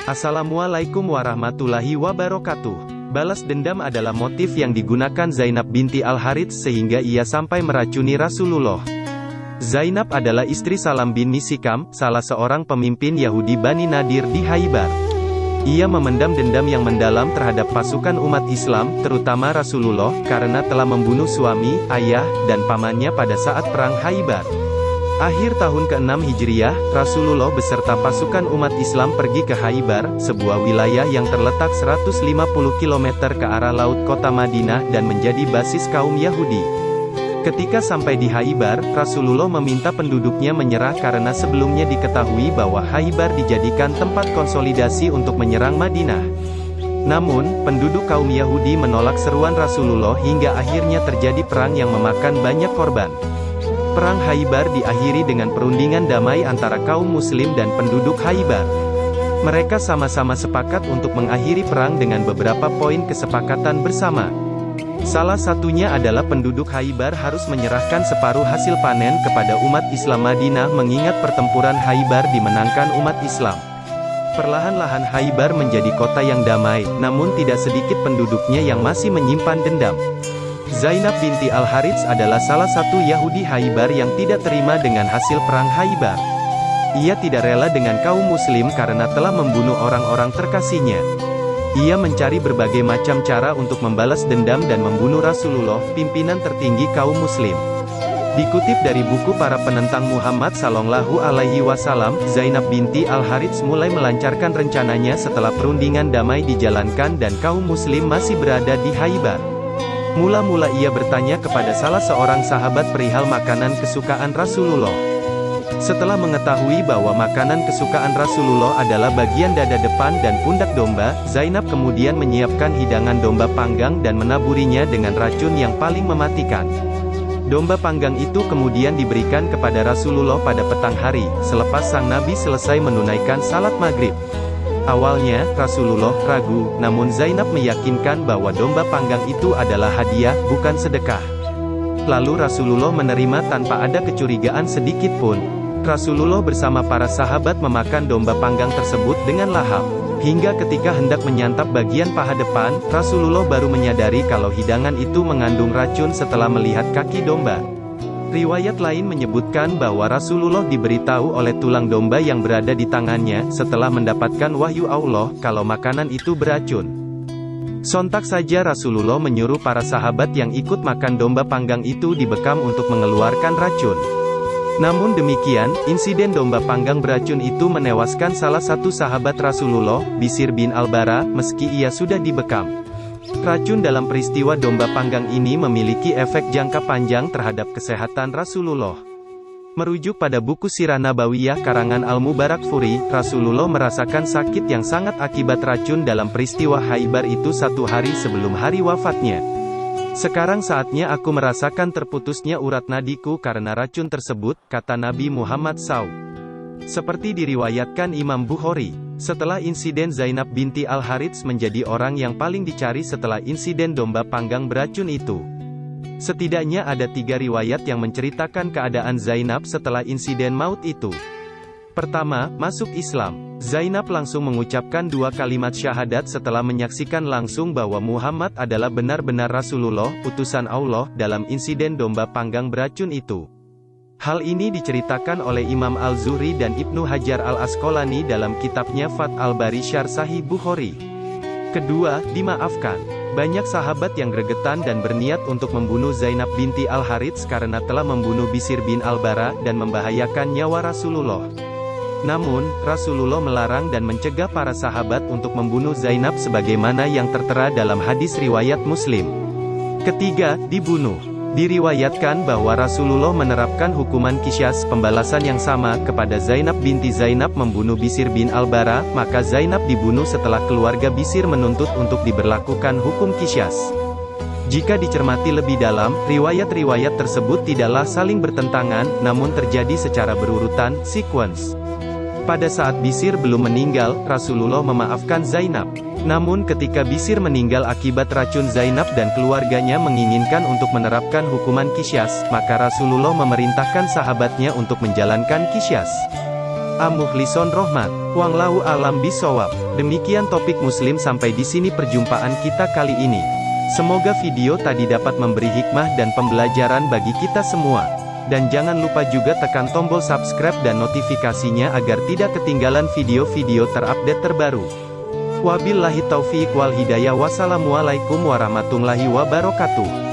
Assalamualaikum warahmatullahi wabarakatuh. Balas dendam adalah motif yang digunakan Zainab binti Al-Harits sehingga ia sampai meracuni Rasulullah. Zainab adalah istri Salam bin Misikam, salah seorang pemimpin Yahudi Bani Nadir di Khaybar. Ia memendam dendam yang mendalam terhadap pasukan umat Islam, terutama Rasulullah, karena telah membunuh suami, ayah, dan pamannya pada saat perang Khaybar. Akhir tahun ke-6 Hijriah, Rasulullah beserta pasukan umat Islam pergi ke Khaybar, sebuah wilayah yang terletak 150 km ke arah laut kota Madinah dan menjadi basis kaum Yahudi. Ketika sampai di Khaybar, Rasulullah meminta penduduknya menyerah karena sebelumnya diketahui bahwa Khaybar dijadikan tempat konsolidasi untuk menyerang Madinah. Namun, penduduk kaum Yahudi menolak seruan Rasulullah hingga akhirnya terjadi perang yang memakan banyak korban. Perang Khaybar diakhiri dengan perundingan damai antara kaum muslim dan penduduk Khaybar. Mereka sama-sama sepakat untuk mengakhiri perang dengan beberapa poin kesepakatan bersama. Salah satunya adalah penduduk Khaybar harus menyerahkan separuh hasil panen kepada umat Islam Madinah mengingat pertempuran Khaybar dimenangkan umat Islam. Perlahan-lahan Khaybar menjadi kota yang damai, namun tidak sedikit penduduknya yang masih menyimpan dendam. Zainab binti Al-Harits adalah salah satu Yahudi Khaybar yang tidak terima dengan hasil perang Khaybar. Ia tidak rela dengan kaum muslim karena telah membunuh orang-orang terkasihnya. Ia mencari berbagai macam cara untuk membalas dendam dan membunuh Rasulullah, pimpinan tertinggi kaum muslim. Dikutip dari buku para penentang Muhammad Sallallahu Alaihi Wasallam, Zainab binti Al-Harits mulai melancarkan rencananya setelah perundingan damai dijalankan dan kaum muslim masih berada di Khaybar. Mula-mula ia bertanya kepada salah seorang sahabat perihal makanan kesukaan Rasulullah. Setelah mengetahui bahwa makanan kesukaan Rasulullah adalah bagian dada depan dan pundak domba, Zainab kemudian menyiapkan hidangan domba panggang dan menaburinya dengan racun yang paling mematikan. Domba panggang itu kemudian diberikan kepada Rasulullah pada petang hari, selepas sang Nabi selesai menunaikan salat maghrib. Awalnya, Rasulullah ragu, namun Zainab meyakinkan bahwa domba panggang itu adalah hadiah, bukan sedekah. Lalu Rasulullah menerima tanpa ada kecurigaan sedikit pun. Rasulullah bersama para sahabat memakan domba panggang tersebut dengan lahap. Hingga ketika hendak menyantap bagian paha depan, Rasulullah baru menyadari kalau hidangan itu mengandung racun setelah melihat kaki domba. Riwayat lain menyebutkan bahwa Rasulullah diberitahu oleh tulang domba yang berada di tangannya, setelah mendapatkan wahyu Allah, kalau makanan itu beracun. Sontak saja Rasulullah menyuruh para sahabat yang ikut makan domba panggang itu dibekam untuk mengeluarkan racun. Namun demikian, insiden domba panggang beracun itu menewaskan salah satu sahabat Rasulullah, Bishr bin Al-Bara, meski ia sudah dibekam. Racun dalam peristiwa domba panggang ini memiliki efek jangka panjang terhadap kesehatan Rasulullah. Merujuk pada buku Sirah Nabawiyah karangan Al-Mubarakfuri, Rasulullah merasakan sakit yang sangat akibat racun dalam peristiwa Khaybar itu 1 hari sebelum hari wafatnya. Sekarang saatnya aku merasakan terputusnya urat nadiku karena racun tersebut, kata Nabi Muhammad SAW. Seperti diriwayatkan Imam Bukhari, setelah insiden Zainab binti Al-Harits menjadi orang yang paling dicari setelah insiden domba panggang beracun itu. Setidaknya ada 3 riwayat yang menceritakan keadaan Zainab setelah insiden maut itu. Pertama, masuk Islam. Zainab langsung mengucapkan 2 kalimat syahadat setelah menyaksikan langsung bahwa Muhammad adalah benar-benar Rasulullah, utusan Allah, dalam insiden domba panggang beracun itu. Hal ini diceritakan oleh Imam Al-Zuhri dan Ibnu Hajar Al-Asqalani dalam kitabnya Fath Al-Bari Syarh Sahih Bukhari. Kedua, dimaafkan. Banyak sahabat yang gregetan dan berniat untuk membunuh Zainab binti Al-Harits karena telah membunuh Bishr bin Al-Bara dan membahayakan nyawa Rasulullah. Namun, Rasulullah melarang dan mencegah para sahabat untuk membunuh Zainab sebagaimana yang tertera dalam hadis riwayat Muslim. Ketiga, dibunuh. Diriwayatkan bahwa Rasulullah menerapkan hukuman qisyas, pembalasan yang sama, kepada Zainab binti Zainab membunuh Bishr bin Al-Bara, maka Zainab dibunuh setelah keluarga Bishr menuntut untuk diberlakukan hukum qisyas. Jika dicermati lebih dalam, riwayat-riwayat tersebut tidaklah saling bertentangan, namun terjadi secara berurutan, sequence. Pada saat Bishr belum meninggal, Rasulullah memaafkan Zainab. Namun ketika Bishr meninggal akibat racun Zainab dan keluarganya menginginkan untuk menerapkan hukuman qisyas, maka Rasulullah memerintahkan sahabatnya untuk menjalankan qisyas. Muhlison Rohmat. Wallahu a'lam bishawab. Demikian topik muslim, sampai di sini perjumpaan kita kali ini. Semoga video tadi dapat memberi hikmah dan pembelajaran bagi kita semua. Dan jangan lupa juga tekan tombol subscribe dan notifikasinya agar tidak ketinggalan video-video terupdate terbaru. Wabillahi taufiq wal hidayah. Wassalamualaikum warahmatullahi wabarakatuh.